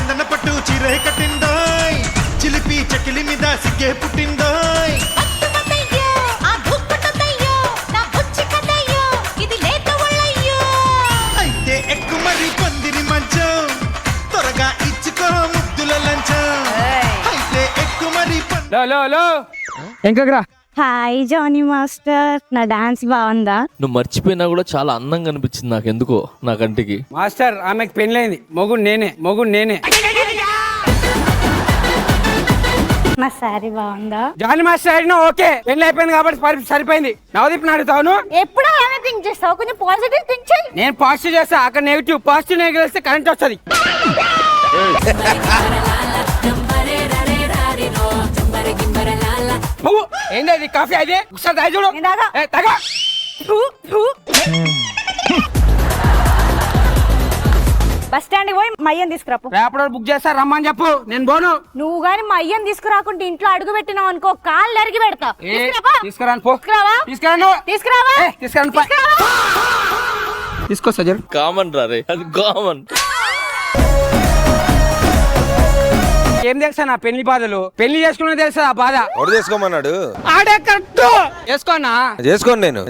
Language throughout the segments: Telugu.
చందన పట్టు చీరే కట్టిందోయ్ చిలిపి చకిలి మీద సిగ్గే పుట్టిందోయ్ అయితే ఎక్కు మరి పందిరి మంచం త్వరగా ఇచ్చుకో ముద్దుల లంచం అయితే ఎక్కు మరి ఎంకగ్రా హాయ్ జానీ మాస్టర్, నా డాన్స్ బాగుందా? నువ్వు మర్చిపోయినా కూడా చాలా అందంగా అనిపించింది నాకు ఎందుకో నా కంటికి. మాస్టర్ ఆమెకు పెళ్ళైంది, మొగుడు నేనే. నా శారీ బాగుందా? జానీ మాస్టర్ అయినా ఓకే, పెళ్ళి అయిపోయింది కాబట్టి సరిపోయింది. నవదీప్ అడుగుతాను, ఎప్పుడు అలానే థింక్ చేస్తావు, కొంచెం పాజిటివ్ థింక్ చేయి. నేను పాజిటివ్ చేస్తా, అక్కడ నెగిటివ్. పాజిటివ్ నెగిటివ్ వస్తే కరెంట్ వస్తుంది. ఏంటి కాఫీ అది ఒకసారి తాగి చూడు. బస్ స్టాండ్ పోయి మా అయ్యని తీసుకురాపు. రేపటి బుక్ చేస్తా, రమ్మని చెప్పు, నేను పోను. నువ్వు గాని మా అయ్యని తీసుకురాకుంటే ఇంట్లో అడుగు పెట్టినావు అనుకో, కాళ్ళు అరిగి పెడతా. తీసుకురాను పో. తీసుకురాను తీసుకొస్తా జరు. కామన్ రే, అది కామన్. ఏం తెలుసా నా పెళ్లి బాధలు? పెళ్లి చేసుకున్నా తెలుసా ఆ బాధ? ఎవరు చేసుకోమన్నాడు? ఆడే కరెక్ట్. చేసుకోనా? చేసుకోను నేను.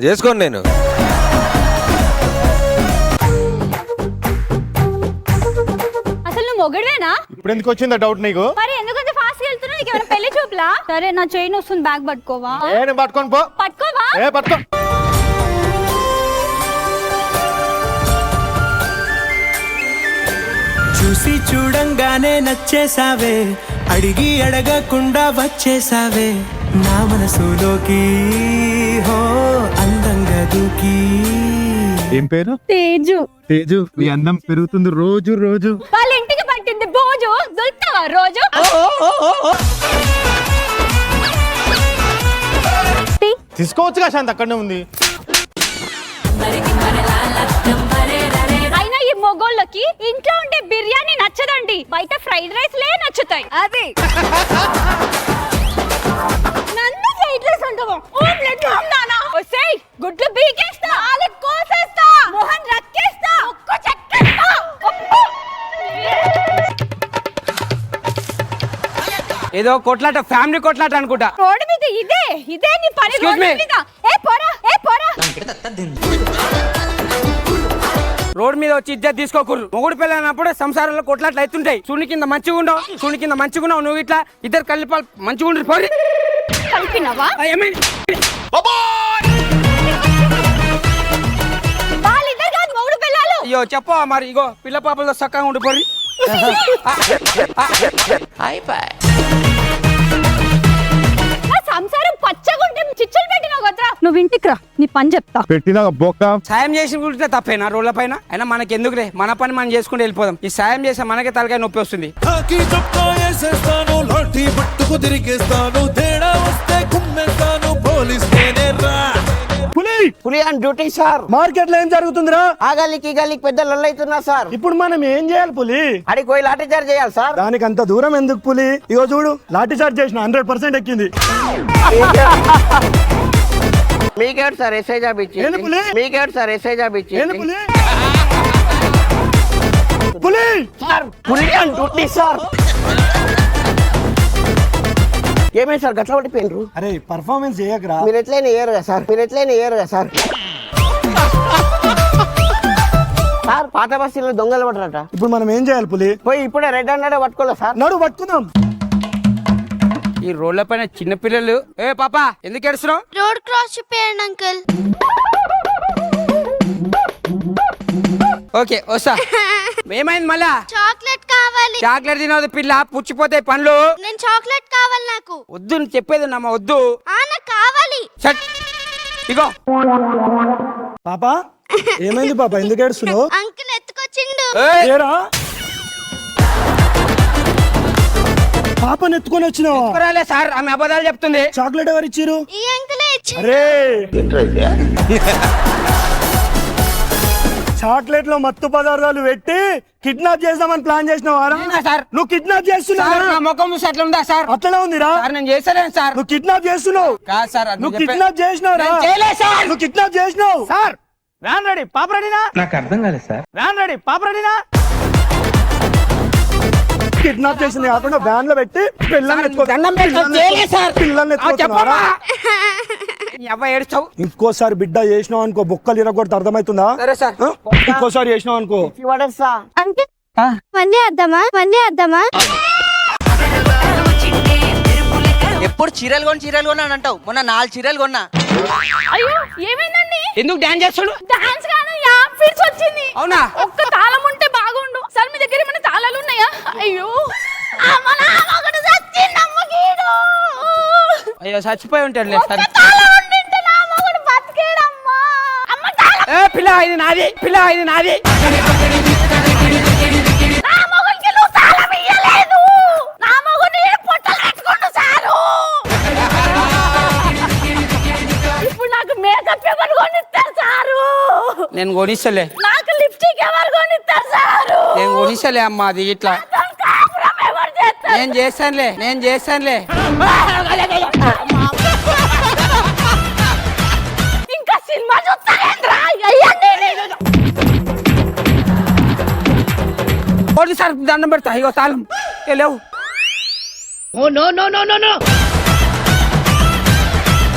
అసలు నువ్వు మొగడవేనా? ఇప్పుడు ఎందుకు వచ్చిందా డౌట్ నీకు? మరి ఎందుకంత ఫాస్ట్ గా వెళ్తున్నావు? నీకు ఏమైనా పెళ్లి చూపులా? సరే నా చైన్ వస్తుంది, బ్యాగ్ పట్టుకోవా? నేను పట్టుకొని పో. పట్టుకోవా? పట్టుకో. చూసి చూడంగానే నచ్చేసావే, అడిగి అడగకుండా వచ్చేసావే నా మనసులోకి, హో అందంగా దూకి. ఏం పేరు? తేజు. తేజు, నీ అందం పెరుగుతుంది రోజు రోజు. వాళ్ళ ఇంటికి పట్టింది భోజు, దొరుకుతావా రోజు? తీసుకోవచ్చుగా శాంతి, అక్కడనే ఉంది. అయినా ఈ మొగోళ్ళకి ఇంట్లో ఉండే బిర్యానీ నచ్చదండి, బయట ఫ్రైడ్ రైస్ లే నచ్చుతాయి. అది నన్ను ఫ్రైడ్ రైస్ అంటావా? ఒసేయ్, గుడ్లు బీకేస్తా, ఆలు కోసేస్తా, మోహన్ రక్కేస్తా, ఉక్కు చెక్కేస్తా. ఏదో కొట్లాట, ఫ్యామిలీ కొట్లాట అనుకుంటా. రోడ్డు మీద ఇదే నీ పని. Excuse me. రోడ్ మీద వచ్చి ఇద్దరు తీసుకోకూడదు. మొగుడు పిల్ల అన్నప్పుడు సంసారంలో కొట్లాట్లు అవుతుంటాయి. చూని కింద మంచిగా ఉండవు, నువ్వు ఇట్లా ఇద్దరు కలిపి మంచిగా ఉండరు. పోయి కలిపినవా? అయ్యో చెప్పు మరి, ఇగో పిల్ల పాపలతో చక్కగా ఉండిపోయి. సంసారం పచ్చగుంటే చిచ్చులు పెట్టినావు కదరా. నువ్వు ఇంటికి రా, నీ పని చెప్తా. పెట్టిన బొక్క సాయం చేసి ఉంటే తప్పేనా రోడ్ల పైన? అయినా మనకి ఎందుకులే, మన పని మనం చేసుకుంటూ వెళ్ళిపోదాం. ఈ సాయం చేస్తే మనకే తలకాయ నొప్పి వస్తుంది. లాఠీ పట్టుకు తిరిగేస్తాను, తేడా వస్తే కుమ్మేస్తాను, పోలీస్ పులి ఆన్ డ్యూటీ సార్. మార్కెట్ లో ఏం జరుగుతుందిరా? ఆ గల్లీకి ఈ గల్లీకి పెద్ద లొల్లైతున్నా సార్. ఇప్పుడు మనం ఏం చేయాలి పులి? అడిగి పోయి లాఠీ చార్జ్ చేయాలి సార్. దానికి అంత దూరం ఎందుకు పులి? ఇగో చూడు, లాఠీ చార్జ్ చేసిన 100% ఎక్కింది. మీకేడు సార్ ఎస్ఐ జాబ్ ఇచ్చి? ఏంది పులి? మీకేడు సార్ ఎస్ఐ జాబ్ ఇచ్చి? ఏంది పులి? పులి సార్, పులి ఆన్ డ్యూటీ సార్. ఏమైంది సార్ గట్ల పట్టిపోయినరు? అరే పర్ఫార్మెన్స్ చేయకరా. మీరు ఎట్లయినా ఏరుగా సార్, సార్. సార్ పాత బస్తీలో దొంగలు పడరట. ఇప్పుడు మనం ఏం చేయాలి పులి? పోయి ఇప్పుడే రెడ్ హండ్రెడ్ పట్టుకోలే సార్. నడు పట్టుకుందాం. ఈ రోడ్ల పైన చిన్న పిల్లలు. ఏ పాప ఎందుకు ఏడుస్తున్నావు? రోడ్ క్రాస్ చూపేయండి అంకుల్. ఓకే వస్తా. ఏమైంది మళ్ళా? చాక్లెట్ కావాలి. చాక్లెట్ తినవద్దు పిల్ల, పుచ్చిపోతాయి పండ్లు. నేను చాక్లెట్ కావాలి నాకు. వద్దు నువ్వు చెప్పేది నమ్మ, వద్దు. నాకు కావాలి. షట్. ఇగో పాపా, ఏమైంది పాప, ఎందుకు ఏడుస్తున్నావు? అంకుల్ ఎత్తుకొచ్చిండు. ఏరా పాపని ఎత్తుకొని వచ్చినావా? రాలే సార్, ఆమె అబద్ధాలు చెప్తుంది. చాక్లెట్ ఎవరు ఇచ్చిరు? ఈ అంకులే ఇచ్చిండు. అరే చాక్లెట్ లో మత్తు పదార్థాలు పెట్టి కిడ్నాప్ చేద్దామని ప్లాన్ చేసినావారా? సార్ నువ్వు కిడ్నాప్ చేస్తున్నావు. నా ముఖం చూసి అట్లా ఉందా సార్? అట్లనే ఉందిరా. సార్ నేను చేశాను సార్. నువ్వు కిడ్నాప్ చేస్తున్నావు. కాదు సార్, నువ్వు కిడ్నాప్ చేసినావురా. నువ్వు కిడ్నాప్ చేసినావు. సార్ వ్యాన్ రెడీ, పాప రెడీనా? నాకు అర్థం కాలేదు సార్. వ్యాన్ రెడీ, పాప రెడీనా? కిడ్నాప్ చేసింది కాకుండా వ్యాన్ లో పెట్టి దండం పెడతా, చేయలే సార్. పిల్లల్ని ఆ, చెప్పమ్మా. ఎత్తుకొస్తున్నారా? నీ అవ్వ ఏడుస్తావు. ఇంకోసారి బిడ్డ చేసినావు అనుకో బొక్కలు ఇరగొడితే అర్థమవుతుందా? సరే సార్. ఆ? ఇంకోసారి చేసినావు అనుకో పడేస్తా. అంటే ఆ. మనీ అద్దామా ఎప్పుడు చీరలు కొని అని అంటావు. మొన్న 4 చీరలు కొన్నా. అయ్యో ఏమైందండి? ఎందుకు డాన్స్ చేస్తాడు? డాన్స్ కాదు, యాప్ ఫిట్స్ వచ్చింది. అవునా? ఒక్క తాళం ఉంటే బాగుండు. సార్ మీ దగ్గర ఏమైనా తాళాలు ఉన్నాయా? అయ్యో అమ్మ నా మగడు చచ్చిండమ్మ గీడు. అయ్యో చచ్చిపోయి ఉంటాడులే సార్. ఒక్క తాళం ఉండింటే నా మగడు బతికేడమ్మా. అమ్మ తాళం. ఏ పిల్ల ఇది నాది, పిల్ల ఇది నాది. నా మగడికి నువ్వు తాళం ఇయ్యలేదు. నా మగడు ఈడ పొట్టలు పెట్టుకుండు సారు. ఇప్పుడు నాకు మేకప్ ఎవరు కొనిస్తారు సారు? నేను కొనిస్తలే, నాకు లిప్స్టిక్ ఎవరు కొనిస్తారు సారు? నేను కొనిస్తలే అమ్మా. అది ఇట్లా కాపురం ఎవరు చేస్తారు? నేను చేస్తానులే. ఇంకా సినిమా చూస్తారేంద్రా? అయ్యండి పోనీ సార్ దండం పెడతా. ఇగో తాళం లేవు.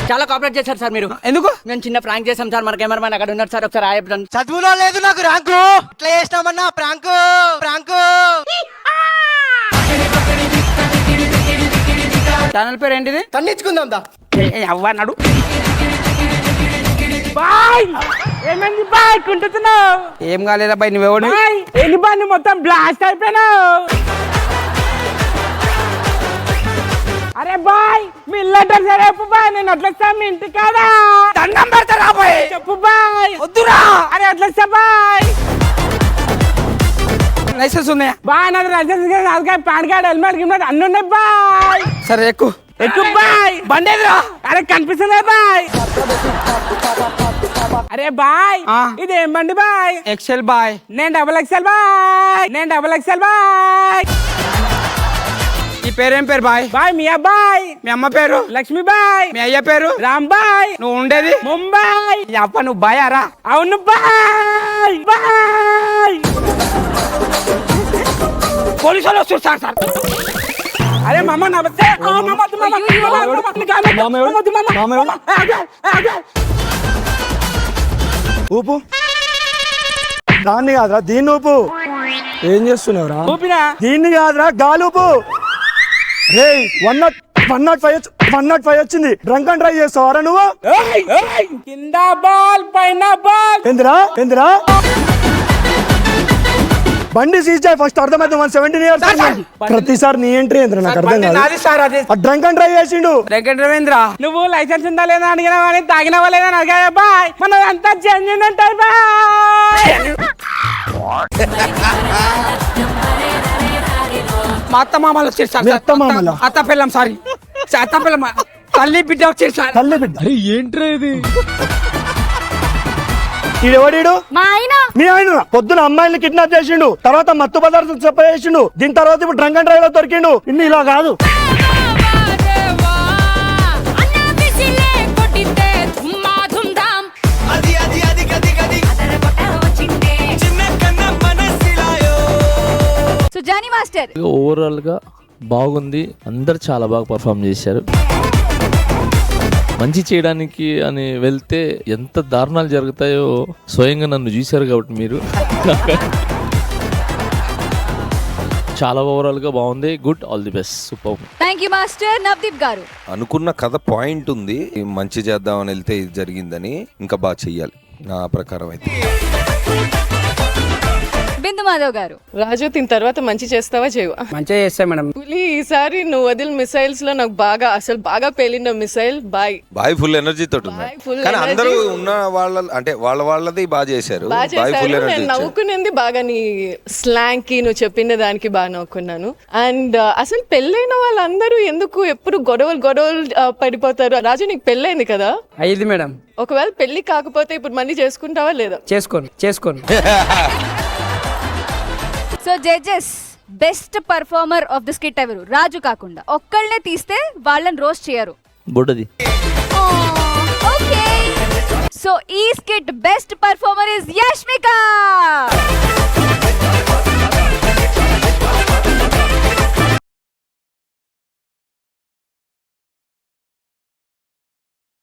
చాలా కోఆపరేట్ చేశారు సార్ మీరు. ఎందుకు? మేము చిన్న ప్రాంక్ చేసాం సార్. మన కెమెరామెన్ అక్కడ ఉన్నారు సార్. ఒకసారి ఆయన చదువులో లేదు నాకు ర్యాంకు. ఇట్లా చేసినామన్నా ప్రాంకు. ఛానల్ పేరు ఏంటిది? తన్నించుకుందాం దా. అవ్వన్నాడు. బాయ్ ఏమైంది బాయ్ కుంటున్నావు? ఏం కాలేదా బాయ్, నువ్వెవడు? ఎన్ని బాయ్ మొత్తం బ్లాస్ట్ అయిపోయినావు. అరే బాయ్ మీ లెటర్ సరే బాయ్, నేను అట్లా వస్తా మీ ఇంటి కాదా. దండం పెడతారా బాయ్? చెప్పు బాయ్. వద్దురా. అరే అట్లా వస్తా బాయ్. లైసెన్స్ ఉన్నాయా బాయ్? నాకు లైసెన్స్ పాన్ కార్డ్ హెల్మెట్ గిల్మెట్ అన్ని ఉన్నాయి బాయ్. సరే ఎక్కు బాయ్. బండి ఎదురా. అరే కనిపిస్తుందా బాయ్? అరే బాయ్ ఇదేం బండి బాయ్? XL boy. నేను డబుల్ ఎక్సెల్ బాయ్. ఈ పేరేం పేరు బాయ్? బాయ్ మీ అబ్బాయి. మీ అమ్మ పేరు లక్ష్మి బాయ్. మీ అయ్య పేరు రామ్ బాయ్. నువ్వు ఉండేది ముంబై. అప్ప నువ్వు బాయ్ అరా? అవును బాయ్. పోలీసు వాళ్ళు వస్తారు సార్. అరే మామ నమస్తే. ఊపు దాన్ని కాదురా దీన్ని ఊపు. ఏం చేస్తున్నావురా? ఊపినా దీన్ని కాదురా గాలుపు. రే 105 వచ్చింది. డ్రంక్ అండ్ డ్రైవ్ చేస్తావారా నువ్వు? కింద బాల్ పైన బాల్. ఏందిరా బండి సీజ్ చేయి ఫస్ట్. అర్థమైతే 117 years. ప్రతిసారి నీ ఎంట్రీ ఏంద్ర నాకు అర్థం కాదు. డ్రంక్ అండ్ డ్రైవ్ చేసిండు. నువ్వు లైసెన్స్ ఉందా లేదా అడిగినా కానీ తాగినావా లేదా అడిగా బాయ్. మన అంతా జెన్యూన్ ఉంటారు బాయ్. మా అత్త మామలు వచ్చేసి సార్. అత్త పిల్లం సారీ అత్త పిల్లం తల్లి బిడ్డ వచ్చేసి సార్. తల్లి బిడ్డ ఏంట్రా ఇది? ఈడెవడీడు? మా ఆయన. మీ ఆయన పొద్దున అమ్మాయిని కిడ్నాప్ చేసిండు, తర్వాత మత్తు పదార్థం చెప్ప చేసిండు, దీని తర్వాత ఇప్పుడు డ్రంక్ అండ్ డ్రైవ్ లో దొరికిండు. ఇన్ని ఇలా కాదు. సుజాని మాస్టర్ ఓవరాల్ గా బాగుంది. అందరు చాలా బాగా పర్ఫామ్ చేశారు. మంచి చేయడానికి అని వెళ్తే ఎంత దారుణాలు జరుగుతాయో స్వయంగా నన్ను చూశారు కాబట్టి మీరు. చాలా ఓవరాల్ గా బాగుంది. Good, all the best, super. Thank you master. Navdeep గారు అనుకున్న కథ పాయింట్ ఉంది, మంచి చేద్దామని వెళ్తే ఇది జరిగిందని. ఇంకా బాగా చెయ్యాలి నా ప్రకారం అయితే. బిందు మాధవ్ గారు. రాజు దీని తర్వాత మంచి చేస్తావా చేయవా? మంచిగా చేస్తా మేడం. ఈసారి నువ్వు వదిలిన మిసైల్స్ లో నాకు బాగా పేలిన మిసైల్ బాయ్ ఫుల్ ఎనర్జీ తోటి కానీ అందరూ ఉన్న వాళ్ళది బాగా చేశారు. నేను నవ్వుకునేది బాగా. నీ స్లాంగ్ కి నువ్వు చెప్పిన దానికి బాగా నవ్వుకున్నాను. అండ్ అసలు పెళ్ళైన వాళ్ళందరూ ఎందుకు ఎప్పుడు గొడవలు పడిపోతారు? రాజు నీకు పెళ్ళైంది కదా? అయ్యింది మేడం. ఒకవేళ పెళ్లి కాకపోతే ఇప్పుడు మళ్ళీ చేసుకుంటావా లేదా? చేసుకోను. So judges, best performer of the skit ఎవరు? రాజు కాకుండా ఒక్కళ్ళనే తీస్తే వాళ్ళని రోస్ట్ చేయరు. బుడ్డది. ఓకే, సో ఈ skit best performer is Yashmika.